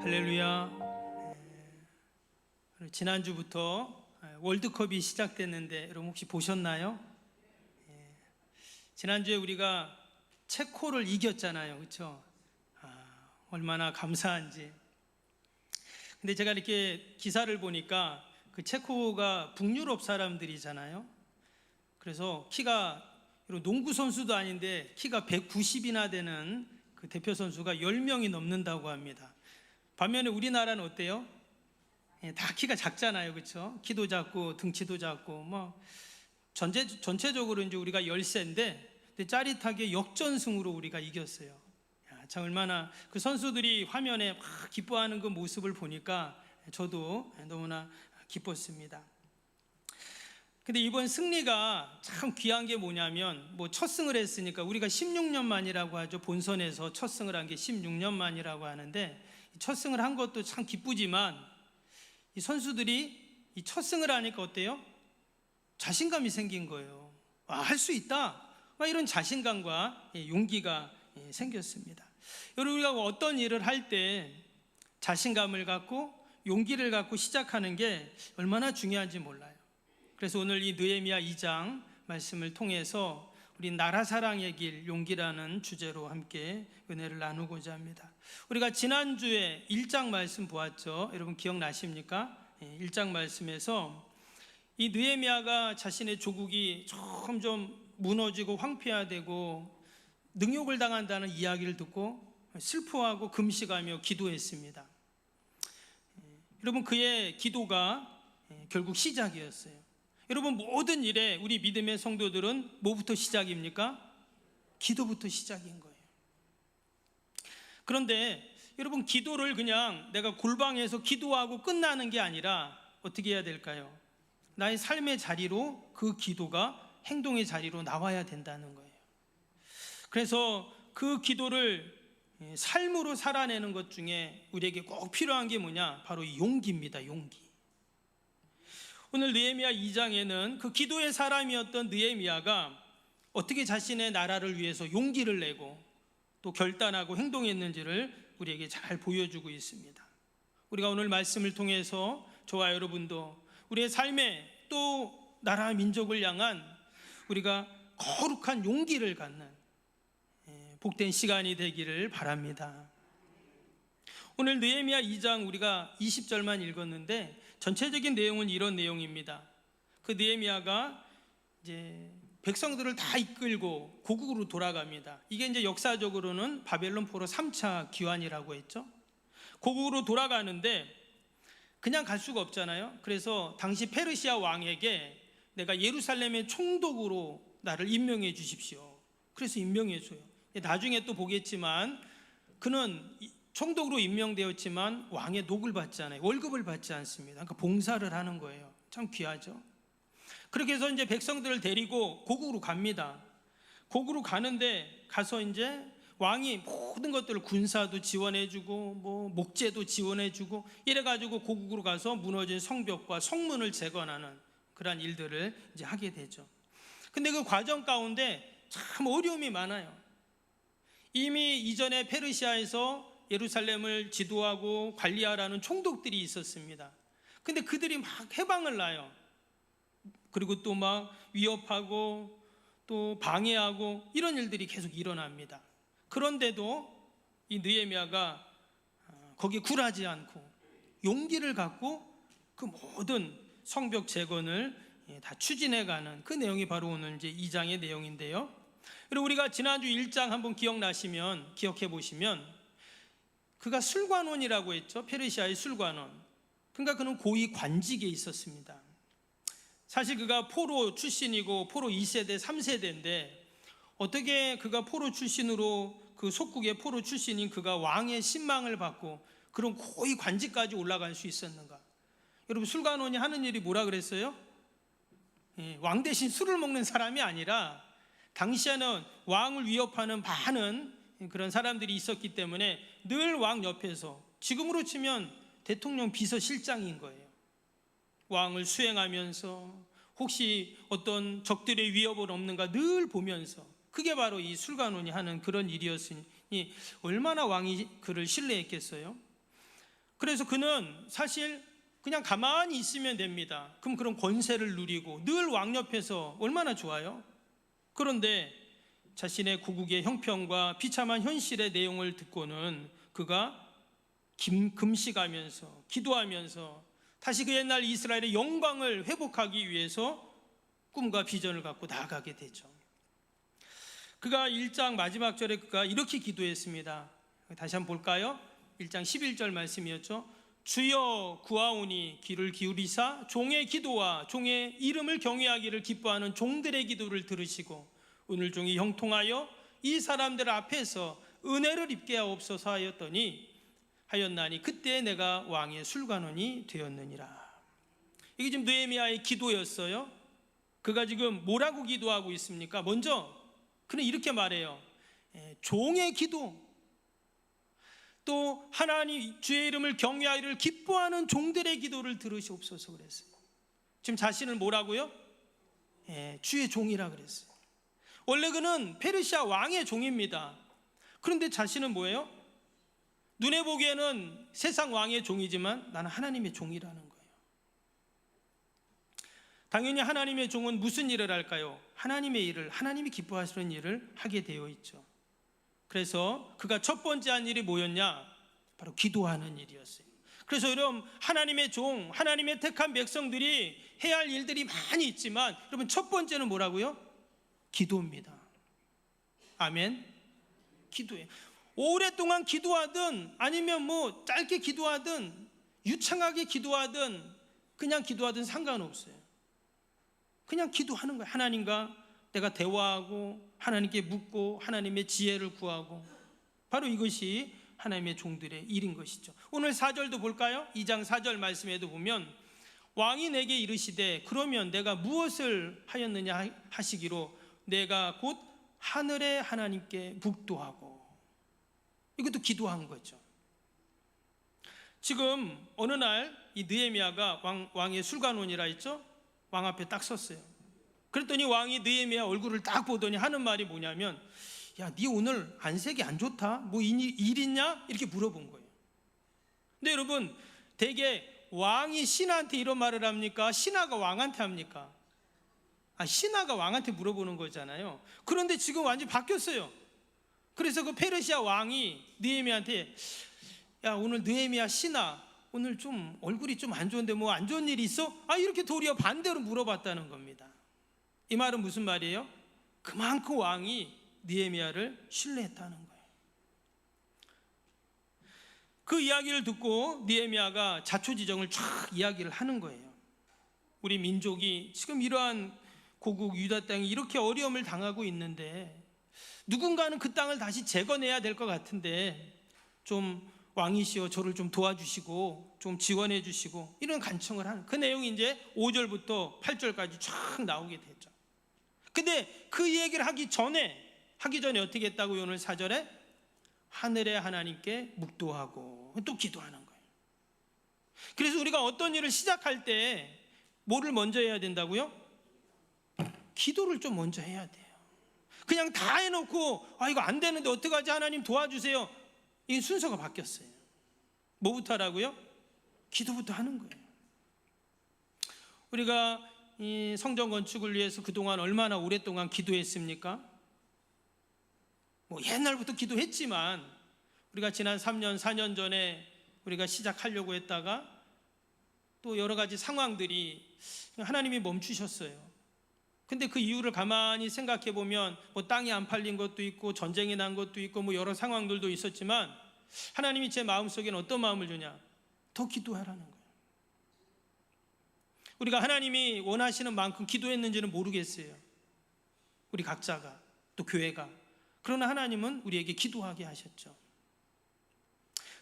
할렐루야. 지난주부터 월드컵이 시작됐는데 여러분 혹시 보셨나요? 지난주에 우리가 체코를 이겼잖아요. 그렇죠? 얼마나 감사한지. 근데 제가 이렇게 기사를 보니까 그 체코가 북유럽 사람들이잖아요. 그래서 키가 농구 선수도 아닌데 키가 190이나 되는 그 대표 선수가 10명이 넘는다고 합니다. 반면에 우리나라는 어때요? 다 키가 작잖아요. 그렇죠? 키도 작고 등치도 작고 뭐 전체적으로 이제 우리가 열세인데 짜릿하게 역전승으로 우리가 이겼어요. 참 얼마나 그 선수들이 화면에 막 기뻐하는 그 모습을 보니까 저도 너무나 기뻤습니다. 근데 이번 승리가 참 귀한 게 뭐냐면 뭐 첫 승을 했으니까 우리가 16년 만이라고 하죠. 본선에서 첫 승을 한 게 16년 만이라고 하는데 첫 승을 한 것도 참 기쁘지만 이 선수들이 이 첫 승을 하니까 어때요? 자신감이 생긴 거예요. 할 수 있다. 이런 자신감과 용기가 생겼습니다. 여러분, 우리가 어떤 일을 할 때 자신감을 갖고 용기를 갖고 시작하는 게 얼마나 중요한지 몰라요. 그래서 오늘 이 느헤미야 2장 말씀을 통해서 우리 나라 사랑의 길 용기라는 주제로 함께 은혜를 나누고자 합니다. 우리가 지난주에 1장 말씀 보았죠. 여러분 기억나십니까? 1장 말씀에서 이 느헤미야가 자신의 조국이 점점 무너지고 황폐화되고 능욕을 당한다는 이야기를 듣고 슬퍼하고 금식하며 기도했습니다. 여러분, 그의 기도가 결국 시작이었어요. 여러분, 모든 일에 우리 믿음의 성도들은 뭐부터 시작입니까? 기도부터 시작인 거예요. 그런데 여러분, 기도를 그냥 내가 골방에서 기도하고 끝나는 게 아니라 어떻게 해야 될까요? 나의 삶의 자리로 그 기도가 행동의 자리로 나와야 된다는 거예요. 그래서 그 기도를 삶으로 살아내는 것 중에 우리에게 꼭 필요한 게 뭐냐? 바로 용기입니다. 용기. 오늘 느헤미야 2장에는 그 기도의 사람이었던 느헤미야가 어떻게 자신의 나라를 위해서 용기를 내고 또 결단하고 행동했는지를 우리에게 잘 보여주고 있습니다. 우리가 오늘 말씀을 통해서 저와 여러분도 우리의 삶에 또 나라 민족을 향한 우리가 거룩한 용기를 갖는 복된 시간이 되기를 바랍니다. 오늘 느헤미야 2장 우리가 20절만 읽었는데 전체적인 내용은 이런 내용입니다. 그 느헤미야가 이제 백성들을 다 이끌고 고국으로 돌아갑니다. 이게 이제 역사적으로는 바벨론 포로 3차 기환이라고 했죠. 고국으로 돌아가는데 그냥 갈 수가 없잖아요. 그래서 당시 페르시아 왕에게 내가 예루살렘의 총독으로 나를 임명해 주십시오. 그래서 임명해 줘요. 나중에 또 보겠지만 그는 총독으로 임명되었지만 왕의 녹을 받지 않아요. 월급을 받지 않습니다. 그러니까 봉사를 하는 거예요. 참 귀하죠. 그렇게 해서 이제 백성들을 데리고 고국으로 갑니다. 고국으로 가는데 가서 이제 왕이 모든 것들을 군사도 지원해주고 뭐 목재도 지원해주고 이래가지고 고국으로 가서 무너진 성벽과 성문을 재건하는 그러한 일들을 이제 하게 되죠. 근데 그 과정 가운데 참 어려움이 많아요. 이미 이전에 페르시아에서 예루살렘을 지도하고 관리하라는 총독들이 있었습니다. 근데 그들이 막 해방을 놔요. 그리고 또 막 위협하고 또 방해하고 이런 일들이 계속 일어납니다. 그런데도 이 느헤미야가 거기에 굴하지 않고 용기를 갖고 그 모든 성벽 재건을 다 추진해가는 그 내용이 바로 오늘 이제 2장의 내용인데요. 그리고 우리가 지난주 1장 한번 기억해 보시면 그가 술관원이라고 했죠. 페르시아의 술관원. 그러니까 그는 고위 관직에 있었습니다. 사실 그가 포로 출신이고 포로 2세대, 3세대인데 어떻게 그가 포로 출신으로 그 속국의 포로 출신인 그가 왕의 신망을 받고 그런 고위 관직까지 올라갈 수 있었는가? 여러분, 술관원이 하는 일이 뭐라 그랬어요? 왕 대신 술을 먹는 사람이 아니라 당시에는 왕을 위협하는 많은 그런 사람들이 있었기 때문에 늘 왕 옆에서, 지금으로 치면 대통령 비서실장인 거예요. 왕을 수행하면서 혹시 어떤 적들의 위협은 없는가 늘 보면서, 그게 바로 이 술관원이 하는 그런 일이었으니 얼마나 왕이 그를 신뢰했겠어요. 그래서 그는 사실 그냥 가만히 있으면 됩니다. 그럼 그런 권세를 누리고 늘 왕 옆에서 얼마나 좋아요? 그런데 자신의 고국의 형편과 비참한 현실의 내용을 듣고는 그가 금식하면서 기도하면서 다시 그 옛날 이스라엘의 영광을 회복하기 위해서 꿈과 비전을 갖고 나아가게 되죠. 그가 1장 마지막 절에 그가 이렇게 기도했습니다. 다시 한번 볼까요? 1장 11절 말씀이었죠. 주여 구하오니 귀를 기울이사 종의 기도와 종의 이름을 경외하기를 기뻐하는 종들의 기도를 들으시고 오늘 종이 형통하여 이 사람들 앞에서 은혜를 입게 하옵소서 하였나니 그때 내가 왕의 술관원이 되었느니라. 이게 지금 느헤미야의 기도였어요. 그가 지금 뭐라고 기도하고 있습니까? 먼저 그는 이렇게 말해요. 종의 기도, 또 하나님 주의 이름을 경외하기를 기뻐하는 종들의 기도를 들으시옵소서 그랬어요. 지금 자신을 뭐라고요? 주의 종이라 그랬어요. 원래 그는 페르시아 왕의 종입니다. 그런데 자신은 뭐예요? 눈에 보기에는 세상 왕의 종이지만 나는 하나님의 종이라는 거예요. 당연히 하나님의 종은 무슨 일을 할까요? 하나님의 일을, 하나님이 기뻐하시는 일을 하게 되어 있죠. 그래서 그가 첫 번째 한 일이 뭐였냐? 바로 기도하는 일이었어요. 그래서 여러분, 하나님의 종, 하나님의 택한 백성들이 해야 할 일들이 많이 있지만 여러분, 첫 번째는 뭐라고요? 기도입니다. 아멘. 기도예요. 오랫동안 기도하든 아니면 뭐 짧게 기도하든 유창하게 기도하든 그냥 기도하든 상관없어요. 그냥 기도하는 거예요. 하나님과 내가 대화하고 하나님께 묻고 하나님의 지혜를 구하고, 바로 이것이 하나님의 종들의 일인 것이죠. 오늘 4절도 볼까요? 2장 4절 말씀에도 보면 왕이 내게 이르시되 그러면 내가 무엇을 하였느냐 하시기로 내가 곧 하늘의 하나님께 묵도하고. 이것도 기도한 거죠. 지금 어느 날 이 느헤미야가 왕의 술관원이라 했죠. 왕 앞에 딱 섰어요. 그랬더니 왕이 느헤미야 얼굴을 딱 보더니 하는 말이 뭐냐면, 야, 네 오늘 안색이 안 좋다? 뭐 일 있냐? 이렇게 물어본 거예요. 근데 여러분, 대개 왕이 신하한테 이런 말을 합니까? 신하가 왕한테 합니까? 신하가 왕한테 물어보는 거잖아요. 그런데 지금 완전히 바뀌었어요. 그래서 그 페르시아 왕이 느헤미야한테, 야, 오늘 느헤미야 신하 오늘 좀 얼굴이 좀 안 좋은데 뭐 안 좋은 일이 있어? 이렇게 도리어 반대로 물어봤다는 겁니다. 이 말은 무슨 말이에요? 그만큼 왕이 느헤미야를 신뢰했다는 거예요. 그 이야기를 듣고 느헤미야가 자초지정을 쫙 이야기를 하는 거예요. 우리 민족이 지금 이러한 고국 유다 땅이 이렇게 어려움을 당하고 있는데 누군가는 그 땅을 다시 재건해야 될 것 같은데 좀 왕이시여 저를 좀 도와주시고 좀 지원해 주시고, 이런 간청을 하는 그 내용이 이제 5절부터 8절까지 쫙 나오게 되죠. 근데 그 얘기를 하기 전에 어떻게 했다고요? 오늘 4절에 하늘의 하나님께 묵도하고 또 기도하는 거예요. 그래서 우리가 어떤 일을 시작할 때 뭐를 먼저 해야 된다고요? 기도를 좀 먼저 해야 돼요. 그냥 다 해놓고 이거 안 되는데 어떡하지, 하나님 도와주세요, 이 순서가 바뀌었어요. 뭐부터 하라고요? 기도부터 하는 거예요. 우리가 이 성전 건축을 위해서 그동안 얼마나 오랫동안 기도했습니까? 뭐 옛날부터 기도했지만 우리가 지난 3년 4년 전에 우리가 시작하려고 했다가 또 여러 가지 상황들이 하나님이 멈추셨어요. 근데 그 이유를 가만히 생각해 보면 뭐 땅이 안 팔린 것도 있고 전쟁이 난 것도 있고 뭐 여러 상황들도 있었지만 하나님이 제 마음속에는 어떤 마음을 주냐? 더 기도하라는 거예요. 우리가 하나님이 원하시는 만큼 기도했는지는 모르겠어요. 우리 각자가, 또 교회가. 그러나 하나님은 우리에게 기도하게 하셨죠.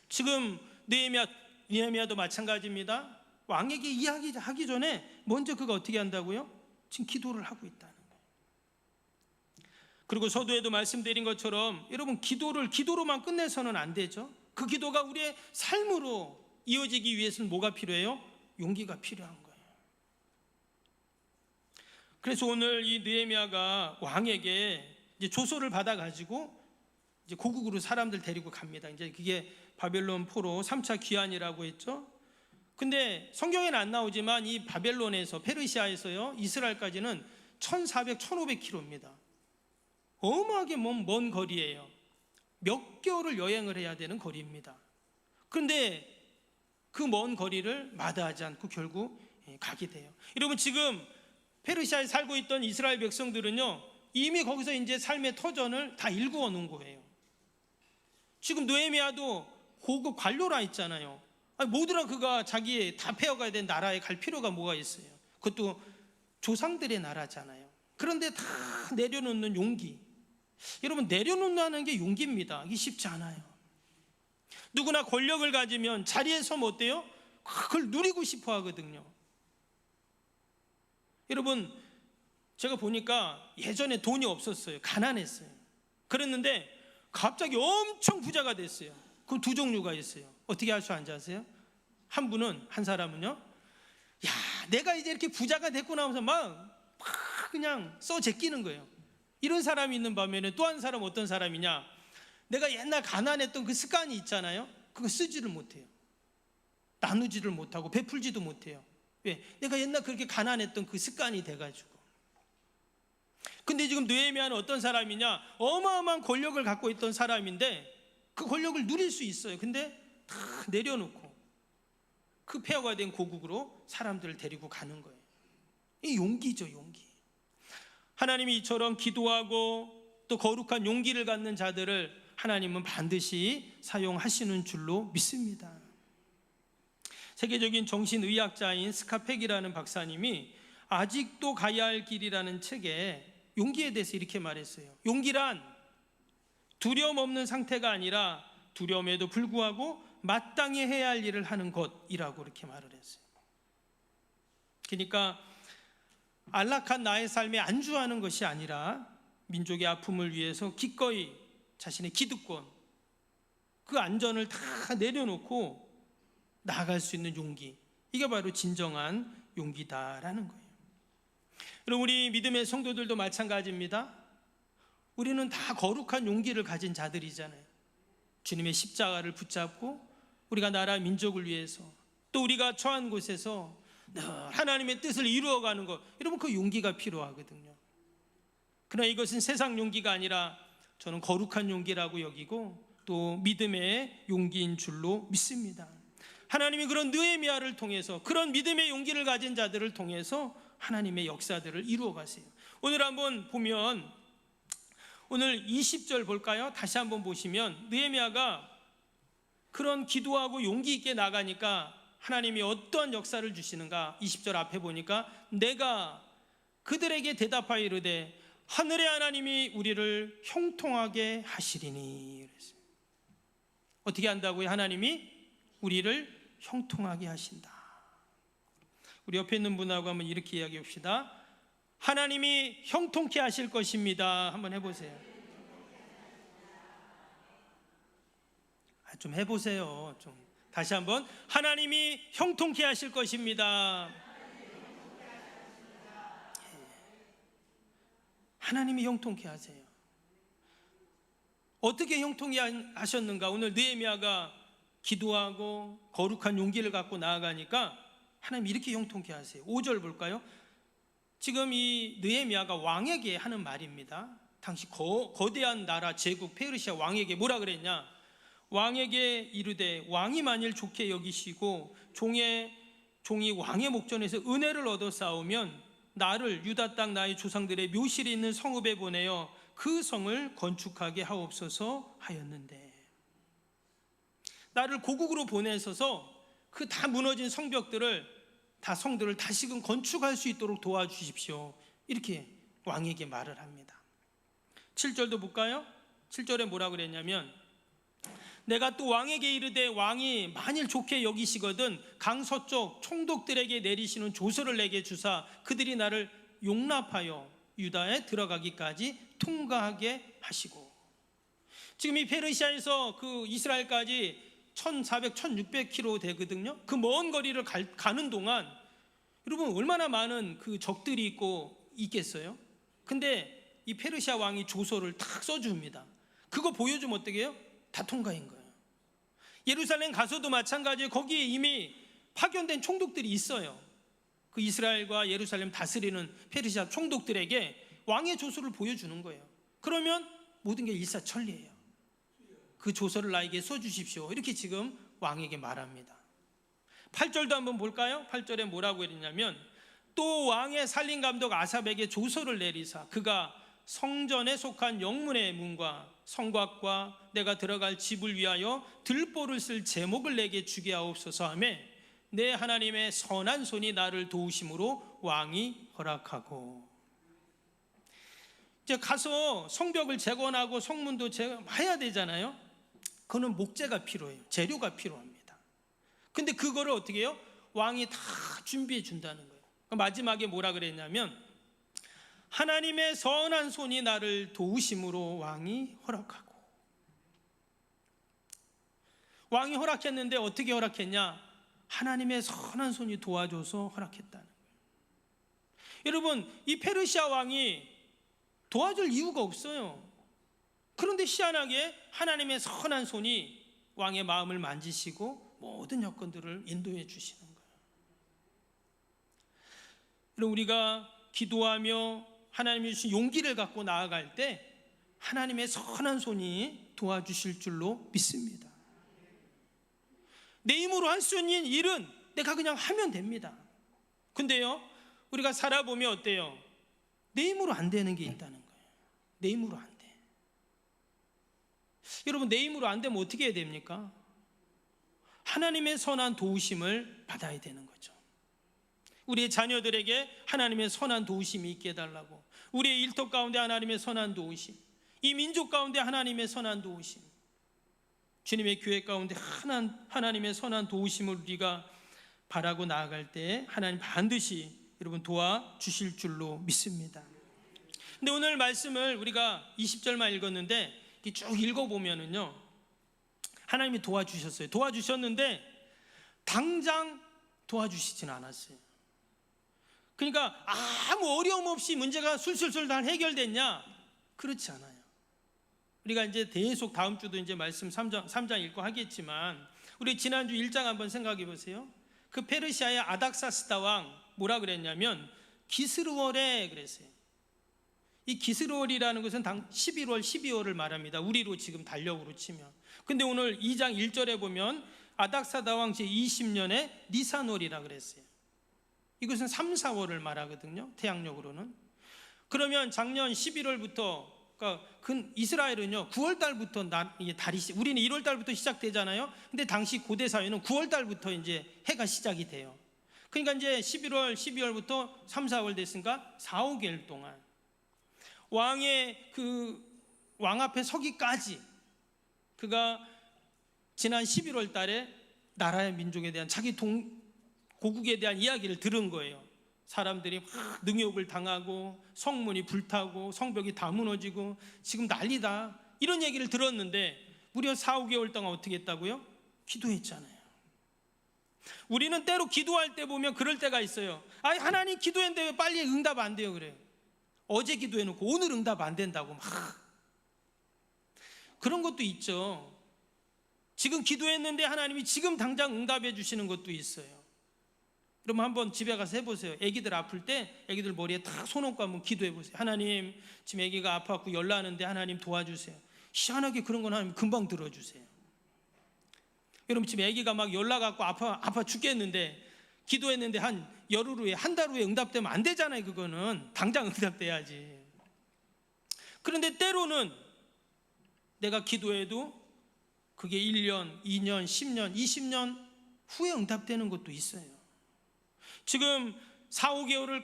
지금 느헤미야도 마찬가지입니다. 왕에게 이야기하기 전에 먼저 그가 어떻게 한다고요? 지금 기도를 하고 있다는 거예요. 그리고 서두에도 말씀드린 것처럼 여러분, 기도로만 끝내서는 안 되죠. 그 기도가 우리의 삶으로 이어지기 위해서는 뭐가 필요해요? 용기가 필요한 거예요. 그래서 오늘 이 느헤미야가 왕에게 이제 조서를 받아가지고 이제 고국으로 사람들 데리고 갑니다. 이제 그게 바벨론 포로 3차 귀환이라고 했죠. 근데 성경에는 안 나오지만 이 바벨론에서, 페르시아에서요, 이스라엘까지는 1400, 1500km입니다. 어마하게 먼 거리예요. 몇 개월을 여행을 해야 되는 거리입니다. 그런데 그 먼 거리를 마다하지 않고 결국 가게 돼요. 여러분, 지금 페르시아에 살고 있던 이스라엘 백성들은요, 이미 거기서 이제 삶의 터전을 다 일구어 놓은 거예요. 지금 느헤미야도 고급 관료라 했잖아요. 모두라 그가 자기의 다 패어가야 된 나라에 갈 필요가 뭐가 있어요? 그것도 조상들의 나라잖아요. 그런데 다 내려놓는 용기. 여러분, 내려놓는다는 게 용기입니다. 이게 쉽지 않아요. 누구나 권력을 가지면 자리에 서면 어때요? 그걸 누리고 싶어 하거든요. 여러분, 제가 보니까 예전에 돈이 없었어요. 가난했어요. 그랬는데 갑자기 엄청 부자가 됐어요. 그럼 두 종류가 있어요. 어떻게 할 줄 아세요? 한 사람은요, 야, 내가 이제 이렇게 부자가 됐고 나면서 막 그냥 제끼는 거예요. 이런 사람이 있는 반면에 또 한 사람은 어떤 사람이냐, 내가 옛날 가난했던 그 습관이 있잖아요. 그거 쓰지를 못해요. 나누지를 못하고 베풀지도 못해요. 왜? 내가 옛날 그렇게 가난했던 그 습관이 돼가지고. 근데 지금 느헤미야는 어떤 사람이냐, 어마어마한 권력을 갖고 있던 사람인데 그 권력을 누릴 수 있어요. 근데 다 내려놓고 그 폐허가 된 고국으로 사람들을 데리고 가는 거예요. 이 용기죠, 용기. 하나님이 이처럼 기도하고 또 거룩한 용기를 갖는 자들을 하나님은 반드시 사용하시는 줄로 믿습니다. 세계적인 정신의학자인 스카펙이라는 박사님이 아직도 가야 할 길이라는 책에 용기에 대해서 이렇게 말했어요. 용기란 두려움 없는 상태가 아니라 두려움에도 불구하고 마땅히 해야 할 일을 하는 것이라고 이렇게 말을 했어요. 그러니까 안락한 나의 삶에 안주하는 것이 아니라 민족의 아픔을 위해서 기꺼이 자신의 기득권, 그 안전을 다 내려놓고 나아갈 수 있는 용기, 이게 바로 진정한 용기다라는 거예요. 여러분, 우리 믿음의 성도들도 마찬가지입니다. 우리는 다 거룩한 용기를 가진 자들이잖아요. 주님의 십자가를 붙잡고 우리가 나라 민족을 위해서, 또 우리가 처한 곳에서 하나님의 뜻을 이루어가는 것, 여러분, 그 용기가 필요하거든요. 그러나 이것은 세상 용기가 아니라 저는 거룩한 용기라고 여기고 또 믿음의 용기인 줄로 믿습니다. 하나님이 그런 느헤미야를 통해서, 그런 믿음의 용기를 가진 자들을 통해서 하나님의 역사들을 이루어 가세요. 오늘 한번 보면, 오늘 20절 볼까요? 다시 한번 보시면 느헤미야가 그런 기도하고 용기 있게 나가니까 하나님이 어떤 역사를 주시는가. 20절 앞에 보니까 내가 그들에게 대답하여 이르되 하늘의 하나님이 우리를 형통하게 하시리니. 그랬어요. 어떻게 한다고요? 하나님이 우리를 형통하게 하신다. 우리 옆에 있는 분하고 한번 이렇게 이야기해 봅시다. 하나님이 형통케 하실 것입니다. 한번 해보세요. 좀 해보세요. 좀 다시 한번. 하나님이 형통케 하실 것입니다. 하나님이 형통케 하세요. 어떻게 형통케 하셨는가? 오늘 느헤미야가 기도하고 거룩한 용기를 갖고 나아가니까 하나님 이렇게 형통케 하세요. 5절 볼까요? 지금 이 느헤미야가 왕에게 하는 말입니다. 당시 거대한 나라 제국 페르시아 왕에게 뭐라 그랬냐? 왕에게 이르되 왕이 만일 좋게 여기시고 종이 왕의 목전에서 은혜를 얻어 싸우면 나를 유다 땅 나의 조상들의 묘실에 있는 성읍에 보내어 그 성을 건축하게 하옵소서 하였는데, 나를 고국으로 보내셔서 그 다 무너진 성벽들을, 다 성들을 다시금 건축할 수 있도록 도와주십시오. 이렇게 왕에게 말을 합니다. 7절도 볼까요? 7절에 뭐라 그랬냐면 내가 또 왕에게 이르되 왕이 만일 좋게 여기시거든 강서쪽 총독들에게 내리시는 조서를 내게 주사 그들이 나를 용납하여 유다에 들어가기까지 통과하게 하시고. 지금 이 페르시아에서 그 이스라엘까지 1400, 1600km 되거든요. 그 먼 거리를 가는 동안 여러분 얼마나 많은 그 적들이 있겠어요. 근데 이 페르시아 왕이 조서를 탁 써줍니다. 그거 보여주면 어떻게 해요? 다 통과인 거예요. 예루살렘 가서도 마찬가지예요. 거기에 이미 파견된 총독들이 있어요. 그 이스라엘과 예루살렘 다스리는 페르시아 총독들에게 왕의 조서를 보여주는 거예요. 그러면 모든 게 일사천리예요. 그 조서를 나에게 써주십시오. 이렇게 지금 왕에게 말합니다. 8절도 한번 볼까요? 8절에 뭐라고 했냐면 또 왕의 살림감독 아삽에게 조서를 내리사 그가 성전에 속한 영문의 문과 성곽과 내가 들어갈 집을 위하여 들보를 쓸 제목을 내게 주게 하옵소서 하며 내 하나님의 선한 손이 나를 도우심으로 왕이 허락하고. 이제 가서 성벽을 재건하고 성문도 해야 되잖아요. 그거는 목재가 필요해요. 재료가 필요합니다. 근데 그거를 어떻게 해요? 왕이 다 준비해 준다는 거예요. 마지막에 뭐라 그랬냐면 하나님의 선한 손이 나를 도우심으로 왕이 허락하고. 왕이 허락했는데 어떻게 허락했냐? 하나님의 선한 손이 도와줘서 허락했다는 거예요. 여러분, 이 페르시아 왕이 도와줄 이유가 없어요. 그런데 희한하게 하나님의 선한 손이 왕의 마음을 만지시고 모든 여건들을 인도해 주시는 거예요. 여러분, 우리가 기도하며 하나님이 주신 용기를 갖고 나아갈 때 하나님의 선한 손이 도와주실 줄로 믿습니다. 내 힘으로 할 수 있는 일은 내가 그냥 하면 됩니다. 근데요, 우리가 살아보면 어때요? 내 힘으로 안 되는 게 있다는 거예요. 내 힘으로 안 돼. 여러분, 내 힘으로 안 되면 어떻게 해야 됩니까? 하나님의 선한 도우심을 받아야 되는 거죠. 우리의 자녀들에게 하나님의 선한 도우심이 있게 해달라고, 우리의 일터 가운데 하나님의 선한 도우심, 이 민족 가운데 하나님의 선한 도우심, 주님의 교회 가운데 하나님의 선한 도우심을 우리가 바라고 나아갈 때 하나님 반드시 여러분 도와주실 줄로 믿습니다. 근데 오늘 말씀을 우리가 20절만 읽었는데 쭉 읽어보면은요, 하나님이 도와주셨어요. 도와주셨는데 당장 도와주시지는 않았어요. 그러니까 아무 어려움 없이 문제가 술술술 다 해결됐냐? 그렇지 않아요. 우리가 이제 계속 다음 주도 이제 말씀 3장 읽고 하겠지만, 우리 지난주 1장 한번 생각해 보세요. 그 페르시아의 아닥사스다 왕 뭐라 그랬냐면 기스르월에 그랬어요. 이 기스르월이라는 것은 11월, 12월을 말합니다. 우리로 지금 달력으로 치면. 근데 오늘 2장 1절에 보면 아닥사다 왕 제20년에 니산월이라 그랬어요. 이것은 3, 4월을 말하거든요. 태양력으로는. 그러면 작년 11월부터, 그러니까 이스라엘은요 9월 달부터 달이, 우리는 1월 달부터 시작되잖아요. 근데 당시 고대 사회는 9월 달부터 이제 해가 시작이 돼요. 그러니까 이제 11월, 12월부터 3, 4월 됐으니까 4, 5개월 동안 왕의 왕 앞에 서기까지 그가 지난 11월 달에 나라의 민족에 대한 자기 고국에 대한 이야기를 들은 거예요. 사람들이 막 능욕을 당하고 성문이 불타고 성벽이 다 무너지고 지금 난리다, 이런 얘기를 들었는데 무려 4, 5개월 동안 어떻게 했다고요? 기도했잖아요. 우리는 때로 기도할 때 보면 그럴 때가 있어요. 하나님 기도했는데 왜 빨리 응답 안 돼요? 그래요. 어제 기도해놓고 오늘 응답 안 된다고 막 그런 것도 있죠. 지금 기도했는데 하나님이 지금 당장 응답해 주시는 것도 있어요. 그럼 한번 집에 가서 해보세요. 애기들 아플 때 애기들 머리에 탁 손 얹고 한번 기도해 보세요. 하나님, 지금 애기가 아파갖고 열나는데 하나님 도와주세요. 희한하게 그런 건 하나님 금방 들어주세요. 여러분, 지금 애기가 막 열나갖고 아파 죽겠는데 기도했는데 한 열흘 후에, 한 달 후에 응답되면 안 되잖아요. 그거는 당장 응답돼야지. 그런데 때로는 내가 기도해도 그게 1년, 2년, 10년, 20년 후에 응답되는 것도 있어요. 지금 4, 5개월을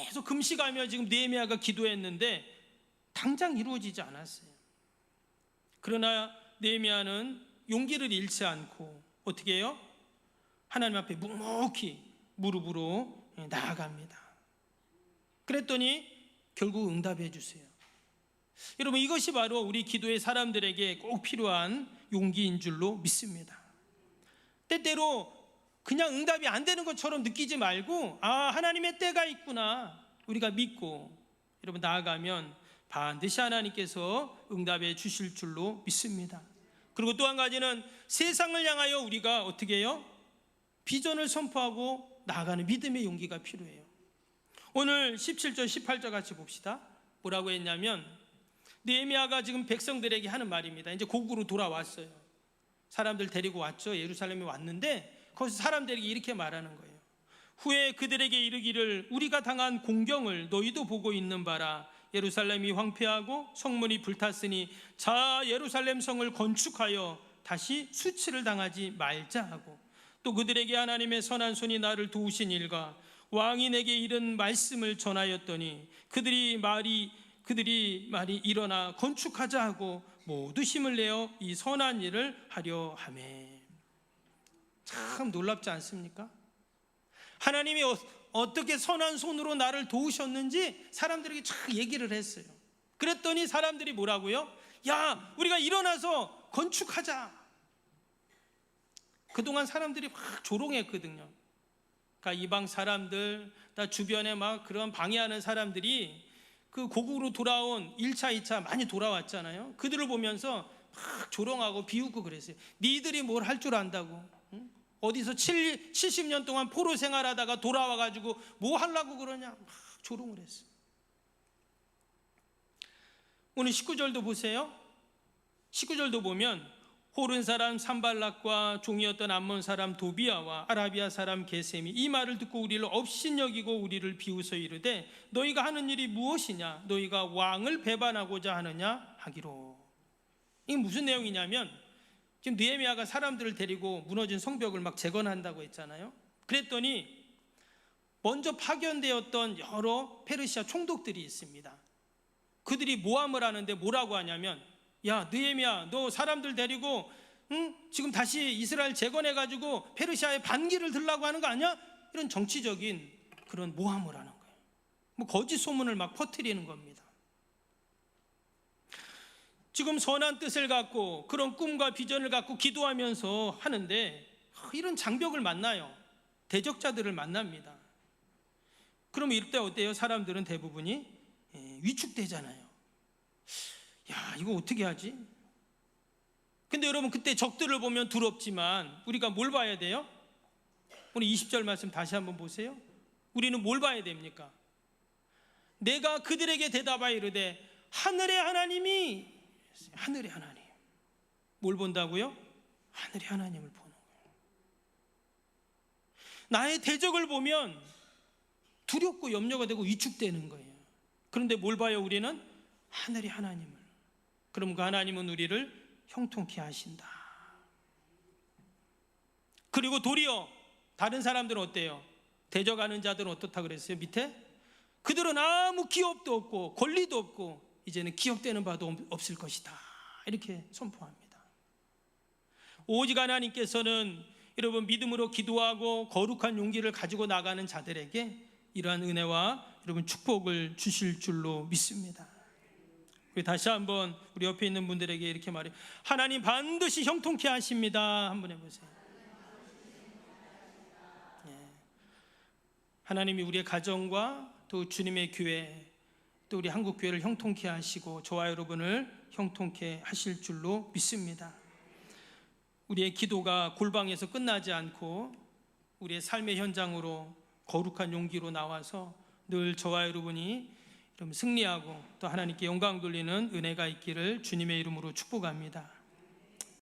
계속 금식하며 지금 느헤미야가 기도했는데 당장 이루어지지 않았어요. 그러나 느헤미야는 용기를 잃지 않고 어떻게 해요? 하나님 앞에 묵묵히 무릎으로 나아갑니다. 그랬더니 결국 응답해 주세요. 여러분, 이것이 바로 우리 기도의 사람들에게 꼭 필요한 용기인 줄로 믿습니다. 때때로 그냥 응답이 안 되는 것처럼 느끼지 말고 하나님의 때가 있구나 우리가 믿고 여러분 나아가면 반드시 하나님께서 응답해 주실 줄로 믿습니다. 그리고 또 한 가지는 세상을 향하여 우리가 어떻게 해요? 비전을 선포하고 나아가는 믿음의 용기가 필요해요. 오늘 17절 18절 같이 봅시다. 뭐라고 했냐면 느헤미야가 지금 백성들에게 하는 말입니다. 이제 고국으로 돌아왔어요. 사람들 데리고 왔죠. 예루살렘에 왔는데 거기서 사람들에게 이렇게 말하는 거예요. 후에 그들에게 이르기를 우리가 당한 공경을 너희도 보고 있는 바라. 예루살렘이 황폐하고 성문이 불탔으니 자 예루살렘 성을 건축하여 다시 수치를 당하지 말자 하고, 또 그들에게 하나님의 선한 손이 나를 도우신 일과 왕이 내게 이른 말씀을 전하였더니 그들이 말이 일어나 건축하자 하고 모두 힘을 내어 이 선한 일을 하려 하매. 참 놀랍지 않습니까? 하나님이 어떻게 선한 손으로 나를 도우셨는지 사람들에게 참 얘기를 했어요. 그랬더니 사람들이 뭐라고요? 야, 우리가 일어나서 건축하자. 그동안 사람들이 막 조롱했거든요. 그러니까 이방 사람들, 다 주변에 막 그런 방해하는 사람들이 그 고국으로 돌아온 1차, 2차 많이 돌아왔잖아요. 그들을 보면서 막 조롱하고 비웃고 그랬어요. 니들이 뭘 할 줄 안다고. 응? 어디서 70년 동안 포로 생활하다가 돌아와가지고 뭐 하려고 그러냐. 막 조롱을 했어요. 오늘 19절도 보세요. 19절도 보면 호른 사람 산발락과 종이었던 암몬 사람 도비아와 아라비아 사람 게셈이 이 말을 듣고 우리를 업신여기고 우리를 비웃어 이르되 너희가 하는 일이 무엇이냐? 너희가 왕을 배반하고자 하느냐? 하기로. 이게 무슨 내용이냐면 지금 느헤미야가 사람들을 데리고 무너진 성벽을 막 재건한다고 했잖아요. 그랬더니 먼저 파견되었던 여러 페르시아 총독들이 있습니다. 그들이 모함을 하는데 뭐라고 하냐면, 야 느헤미야, 너 사람들 데리고 지금 다시 이스라엘 재건해가지고 페르시아의 반기를 들라고 하는 거 아니야? 이런 정치적인 그런 모함을 하는 거예요. 뭐 거짓 소문을 막 퍼뜨리는 겁니다. 지금 선한 뜻을 갖고 그런 꿈과 비전을 갖고 기도하면서 하는데 이런 장벽을 만나요. 대적자들을 만납니다. 그럼 이때 어때요? 사람들은 대부분이 위축되잖아요. 야, 이거 어떻게 하지? 근데 여러분, 그때 적들을 보면 두렵지만 우리가 뭘 봐야 돼요? 오늘 20절 말씀 다시 한번 보세요. 우리는 뭘 봐야 됩니까? 내가 그들에게 대답하여 이르되 하늘의 하나님이, 하늘의 하나님. 뭘 본다고요? 하늘의 하나님을 보는 거예요. 나의 대적을 보면 두렵고 염려가 되고 위축되는 거예요. 그런데 뭘 봐요? 우리는 하늘의 하나님을. 그럼 그 하나님은 우리를 형통케 하신다. 그리고 도리어 다른 사람들은 어때요? 대적하는 자들은 어떻다 그랬어요? 밑에 그들은 아무 기업도 없고 권리도 없고 이제는 기업되는 바도 없을 것이다, 이렇게 선포합니다. 오직 하나님께서는 여러분 믿음으로 기도하고 거룩한 용기를 가지고 나가는 자들에게 이러한 은혜와 여러분 축복을 주실 줄로 믿습니다. 다시 한번 우리 옆에 있는 분들에게 이렇게 말해요. 하나님 반드시 형통케 하십니다. 한번 해보세요. 하나님이 우리의 가정과 또 주님의 교회, 또 우리 한국교회를 형통케 하시고 저와 여러분을 형통케 하실 줄로 믿습니다. 우리의 기도가 골방에서 끝나지 않고 우리의 삶의 현장으로 거룩한 용기로 나와서 늘 저와 여러분이 승리하고 또 하나님께 영광 돌리는 은혜가 있기를 주님의 이름으로 축복합니다.